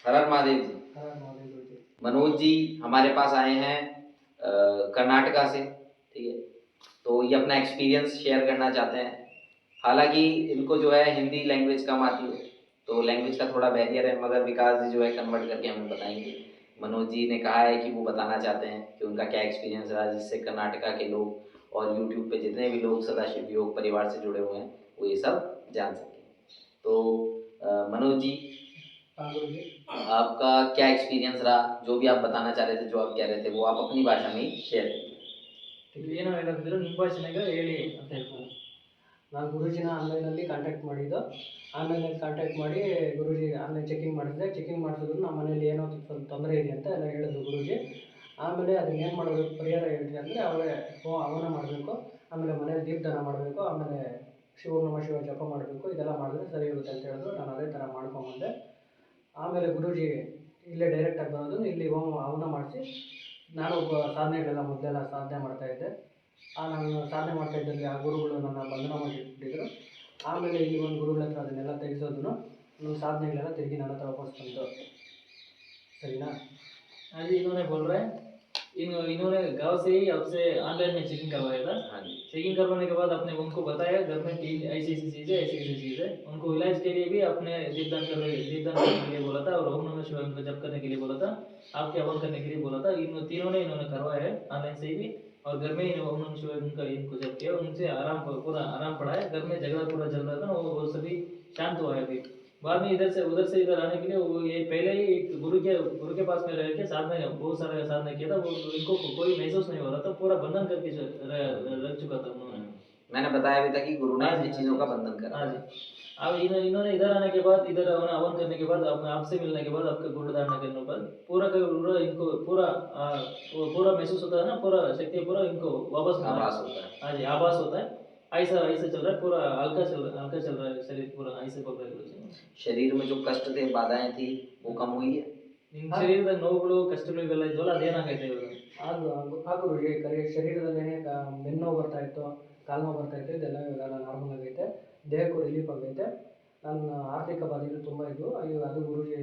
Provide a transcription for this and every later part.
हर हर महादेव जी। हर हर महादेव गुरु जी। मनोज जी हमारे पास आए हैं कर्नाटका से, ठीक है। तो ये अपना एक्सपीरियंस शेयर करना चाहते हैं। हालांकि इनको जो है हिंदी लैंग्वेज कम आती है, तो लैंग्वेज का थोड़ा बैरियर है, मगर विकास जी जो है कन्वर्ट करके हमें बताएंगे। मनोज जी ने कहा है कि वो बताना चाहते हैं कि उनका क्या एक्सपीरियंस रहा, जिससे कर्नाटका के लोग और यूट्यूब पे जितने भी लोग सदाशिव योग परिवार से जुड़े हुए हैं वो ये सब जान सकें। तो मनोज जी, हाँ गुरु जी। आपका क्या एक्सपीरियंस रहा, जो भी आप बताना चाह रहे थे, जो आप कह रहे थे, वो आप अपनी भाषा में ही शेयर कीजिए। ಏನೋ ಹೇಳೋದಿದ್ರು ನಿಮ್ಮ ಭಾಷೆನಾಗ ಹೇಳಿ ಅಂತ ಹೇಳ್ತಾರೆ. ನಾನು ಗುರೂಜಿನ ಆನ್ಲೈನಲ್ಲಿ ಕಾಂಟ್ಯಾಕ್ಟ್ ಮಾಡಿದ್ದು. ಆನ್ಲೈನಲ್ಲಿ ಕಾಂಟ್ಯಾಕ್ಟ್ ಮಾಡಿ ಗುರೂಜಿ ಆನ್ಲೈನ್ ಚೆಕಿಂಗ್ ಮಾಡಿಸಿದೆ. ಚೆಕಿಂಗ್ ಮಾಡಿಸಿದ್ರು ನಮ್ಮ ಮನೇಲಿ ಏನೋ ಸ್ವಲ್ಪ ತೊಂದರೆ ಇದೆ ಅಂತ ಎಲ್ಲ ಹೇಳಿದ್ರು ಗುರೂಜಿ. ಆಮೇಲೆ ಅದನ್ನ ಏನು ಮಾಡಬೇಕು ಪರಿಹಾರ ಹೇಳ್ರಿ ಅಂದರೆ ಅವರೇ ಹವನ ಮಾಡಬೇಕು, ಆಮೇಲೆ ಮನೇಲಿ ದೀಪದಾನ ಮಾಡಬೇಕು, ಆಮೇಲೆ ಶಿವ ನಮ ಶಿವ ಜಪ ಮಾಡಬೇಕು, ಇದೆಲ್ಲ ಮಾಡಿದ್ರೆ ಸರಿ ಹೋಗುತ್ತೆ ಅಂತ ಹೇಳಿದ್ರು. ನಾನು ಅದೇ ಥರ ಮಾಡ್ಕೊಂಬಂದೆ. ಆಮೇಲೆ ಗುರೂಜಿ ಇಲ್ಲೇ ಡೈರೆಕ್ಟಾಗಿ ಬರೋದು, ಇಲ್ಲಿ ಹವನ ಮಾಡಿಸಿ ನಾನು ಸಾಧನೆಗಳೆಲ್ಲ ಮೊದಲೆಲ್ಲ ಸಾಧನೆ ಮಾಡ್ತಾಯಿದ್ದೆ. ನಾನು ಸಾಧನೆ ಮಾಡ್ತಾಯಿದ್ದಲ್ಲಿ ಆ ಗುರುಗಳು ನನ್ನ ಬಂಧನ ಮಾಡಿಬಿಟ್ಟಿದ್ರು. ಆಮೇಲೆ ಇಲ್ಲಿ ಒಂದು ಗುರುಗಳ ಹತ್ರ ಅದನ್ನೆಲ್ಲ ತೆಗೆಸೋದು, ನನ್ನ ಸಾಧನೆಗಳೆಲ್ಲ ತಿರುಗಿ ನನ್ನ ಹತ್ರ ವಾಪಸ್ ಬಂತು. सही ना। हाँ जी, इन्होंने बोल रहे हैं इन्होंने गांव से ही आपसे ऑनलाइन में चेकिंग करवाया था। हाँ जी। चेकिंग करवाने के बाद आपने उनको बताया घर में तीन ऐसी ऐसी चीज़ है। उनको इलाज के लिए भी आपने दीपदान करने के लिए बोला था और ओम नमः शिवाय का जप करने के लिए बोला था, आपके हवन करने के लिए बोला था। इन तीनों ने इन्होंने करवाया है ऑनलाइन से भी, और घर में ही ओम नमः शिवाय उनका इनको जप किया, उनसे पूरा आराम पड़ा है। घर में झगड़ा पूरा चल रहा था ना, वो सभी शांत हुआ है अभी। बाद में इधर से इधर आने के लिए वो ये पहले ही एक गुरु के पास में रह के साधना बहुत सारा साधना किया था, वो इनको कोई महसूस नहीं हो रहा था, पूरा बंधन करके रख चुका था उन्होंने। मैंने बताया भी था कि गुरु ने इन चीजों का बंधन करा। हाँ जी। अब इन्होंने इधर आने के बाद, इधर हवन करने के बाद, आपसे मिलने के बाद, आपके गुरु धारणा करने के बाद पूरा का पूरा इनको पूरा महसूस होता है ना, पूरा शक्ति पूरा इनको वापस आभास होता है। हाँ जी, आभास होता है। ऐसा ऐसा चल रहा है, पूरा हल्का चल रहा है शरीर पूरा, ऐसे बोल रहे हैं। शरीर में जो कष्ट थे, बाधाएं थी, वो कम हुई है। ನಿಮ್ಮ ಶರೀರದ ನೋವುಗಳು ಕಷ್ಟಗಳು ಇವೆಲ್ಲ ಇದ್ವಲ್ಲ, ಅದೇನಾಗೈತೆ ಇವಾಗ? ಅದು ಶರೀರದಲ್ಲಿ ಬೆನ್ನೋವು ಬರ್ತಾ ಇತ್ತು, ಕಾಲು ನೋವು ಬರ್ತಾ ಇತ್ತು, ಇದೆಲ್ಲ ಇವಾಗ ನಾರ್ಮಲ್ ಆಗೈತೆ, ದೇಹಕ್ಕೂ ರಿಲೀಫ್ ಆಗೈತೆ. ನನ್ನ ಆರ್ಥಿಕ ಬಾಧೆಗಳು ತುಂಬ ಇದ್ವು, ಅದು ಗುರುಜಿ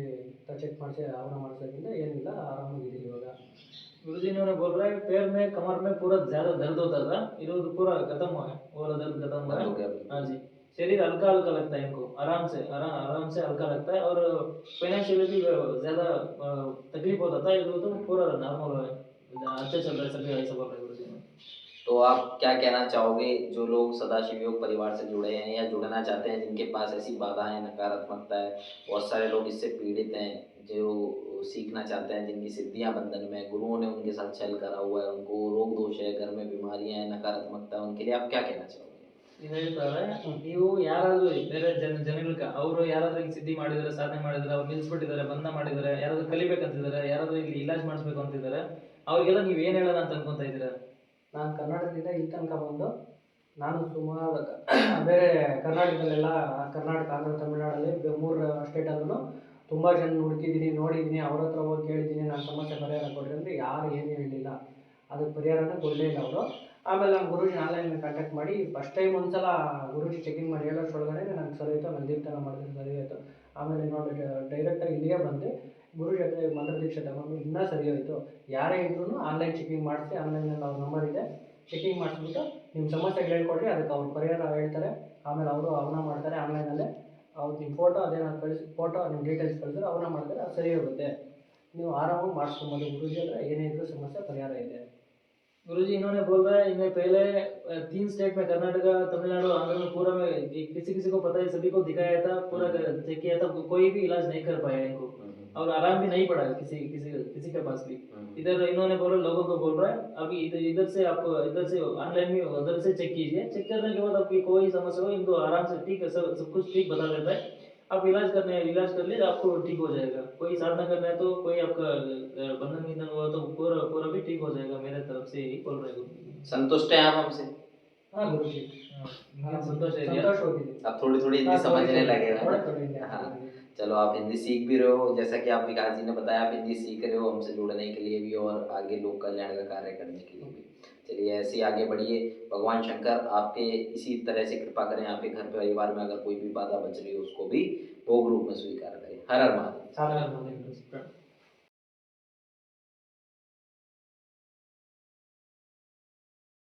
ಚೆಕ್ ಮಾಡಿಸಿ ಹವನ ಮಾಡಿಸೋದ್ರಿಂದ ಏನಿಲ್ಲ, ಆರಾಮಾಗಿದ್ದೀನಿ ಇವಾಗ. गुरुजी इन्होंने बोल रहा है पैर में कमर में पूरा ज्यादा दर्द होता था, इधर पूरा खत्म हुआ है, वो दर्द खत्म हुआ है। हाँ जी, शरीर हल्का हल्का लगता है इनको, आराम से हल्का लगता है, और फाइनेंशियली भी ज्यादा तकलीफ होता था, इधर तो पूरा नॉर्मल है, अच्छा चल रहा है सभी, ऐसा बोल रहे हैं गुरुजी ने। तो आप क्या कहना चाहोगे जो लोग सदाशिव योग परिवार से जुड़े हैं या जुड़ना चाहते हैं, जिनके पास ऐसी बाधाएं, नकारात्मकता है, बहुत सारे लोग इससे पीड़ित हैं, जो सीखना चाहते हैं, जिनकी सिद्धियां बंधन में, गुरुओं ने उनके साथ छल करा हुआ है, उनको रोग दोष है, घर में बीमारियां हैं, नकारात्मकता है, उनके लिए आप क्या कहना चाहोगे? ಹೇಳ್ತಾರೆ, ನೀವು ಯಾರಾದ್ರೂ ಬೇರೆ ಜನಗಳಿಗೆ ಅವರು ಯಾರಾದ್ರೂ ಸಿದ್ಧಿ ಮಾಡಿದಾರೆ, ಸಾಧನೆ ಮಾಡಿದಾರೆ, ಅವ್ರು ನಿಲ್ಸ್ಬಿಟ್ಟಿದ್ದಾರೆ, ಬಂಧ ಮಾಡಿದಾರೆ, ಯಾರಾದ್ರೂ ಕಲಿಬೇಕಂತಿದ್ದಾರೆ, ಯಾರಾದ್ರೂ ಇಲ್ಲಿ ಇಲಾಜ್ ಮಾಡಿಸ್ಬೇಕು ಅಂತಿದ್ದಾರೆ, ಅವ್ರಿಗೆಲ್ಲ ನೀವು ಏನು ಹೇಳೋಣ ಅಂತ ಅನ್ಕೊಂತ ಇದ್ದೀರಾ? ನಾನು ಕರ್ನಾಟಕದಿಂದ ಇಲ್ಲಿ ತನಕ ಬಂದು, ನಾನು ಸುಮಾರು ಬೇರೆ ಕರ್ನಾಟಕದಲ್ಲೆಲ್ಲ, ಕರ್ನಾಟಕ, ಆಂಧ್ರ, ತಮಿಳುನಾಡಲ್ಲಿ 3 ಸ್ಟೇಟಲ್ಲೂ ತುಂಬ ಜನ ಹುಡುಕಿದ್ದೀನಿ, ನೋಡಿದ್ದೀನಿ, ಅವ್ರ ಹತ್ರ ಹೋಗಿ ಕೇಳಿದ್ದೀನಿ, ನನ್ನ ಸಮಸ್ಯೆ ಪರಿಹಾರ ಕೊಡ್ರಿ ಅಂದರೆ ಯಾರು ಏನು ಹೇಳಲಿಲ್ಲ, ಅದಕ್ಕೆ ಪರಿಹಾರನೇ ಕೊಡಲೇ ಇಲ್ಲ ಅವರು. ಆಮೇಲೆ ನಾನು ಗುರೂಜಿ ಆನ್ಲೈನಲ್ಲಿ ಕಾಂಟ್ಯಾಕ್ಟ್ ಮಾಡಿ ಫಸ್ಟ್ ಟೈಮ್ ಒಂದ್ಸಲ ಗುರೂಜಿ ಚೆಕಿಂಗ್ ಮಾಡಿ ಹೇಳೋಷ್ಟರೊಳಗಡೆ ನನಗೆ ಸರಿ ಆಯಿತು, ಆಮೇಲೆ ದೀಪದಾನ ಮಾಡಿದ್ರೆ ಸರಿ ಆಯಿತು. ಆಮೇಲೆ ನೋಡಿ ಡೈರೆಕ್ಟಾಗಿ ಇಲ್ಲಿಗೆ ಬಂದು ಗುರೂಜಿ ಹತ್ರ ಮಂತ್ರ ದೀಕ್ಷೆ ತಗೊಂಡು ಇನ್ನೂ ಸರಿ ಹೋಯಿತು. ಯಾರೇ ಇದ್ರೂ ಆನ್ಲೈನ್ ಚೆಕಿಂಗ್ ಮಾಡಿಸಿ, ಆನ್ಲೈನಲ್ಲಿ ಅವ್ರ ನಂಬರ್ ಇದೆ, ಚೆಕಿಂಗ್ ಮಾಡಿಸ್ಬಿಟ್ಟು ನಿಮ್ಮ ಸಮಸ್ಯೆಗಳು ಹೇಳ್ಕೊಡ್ರಿ, ಅದಕ್ಕೆ ಅವ್ರು ಪರಿಹಾರ ಹೇಳ್ತಾರೆ. ಆಮೇಲೆ ಅವರು ಹವನ ಮಾಡ್ತಾರೆ ಆನ್ಲೈನಲ್ಲೇ, ಅವ್ರು ನಿಮ್ಮ ಫೋಟೋ ಅದೇನಾದ್ರು ಕಳಿಸಿ, ಫೋಟೋ ನಿಮ್ಮ ಡೀಟೇಲ್ಸ್ ಕಳಿಸಿದ್ರೆ ಹವನ ಮಾಡ್ತಾರೆ, ಅದು ಸರಿ ಹೋಗುತ್ತೆ. ನೀವು ಆರಾಮಾಗಿ ಮಾಡಿಸ್ಕೊಬೋದು, ಗುರೂಜಿ ಹತ್ರ ಏನೇ ಇದ್ರೂ ಸಮಸ್ಯೆ ಪರಿಹಾರ ಇದೆ. गुरुजी इन्होंने बोल रहा है, इन्हें पहले 3 स्टेट में, कर्नाटका, तमिलनाडु, आंध्र में, पूरा में किसी को पता है, सभी को दिखाया था, पूरा चेक किया था, कोई भी इलाज नहीं कर पाया इनको, और आराम भी नहीं पड़ा किसी के पास भी। इधर इन्होंने बोला, लोगों को बोल रहा है अभी इधर से आप इधर से ऑनलाइन में उधर से चेक कीजिए, चेक करने के बाद आपकी कोई समस्या हो, इनको आराम से ठीक है, सब कुछ ठीक बता देता है। आप इलाज कर लिए, आपको ठीक हो जाएगा। कोई साधना करना है तो, कोई आपका बंधन निधन हुआ तो पूरा भी ठीक हो जाएगा, मेरे तरफ से यही बोल रहे हैं। संतुष्ट हैं आप हमसे? हाँ गुरुजी, संतोष है, संतोष होगी। अब थोड़ी थोड़ी हिंदी समझने लगे हैं। थोड़ी हाँ, चलो आप हिंदी सीख भी रहे हो, जैसा कि आप विकास जी ने बताया, आप हिंदी सीख रहे हो हमसे जुड़ने के लिए भी और आगे लोक कल्याण का कार्य करने के लिए भी। चलिए ऐसे ही आगे बढ़िए, भगवान शंकर आपके इसी तरह से कृपा करें, आपके घर परिवार में अगर कोई भी बाधा बच रही हो उसको भी भोग रूप में स्वीकार करें। हर हर महादेव। साधना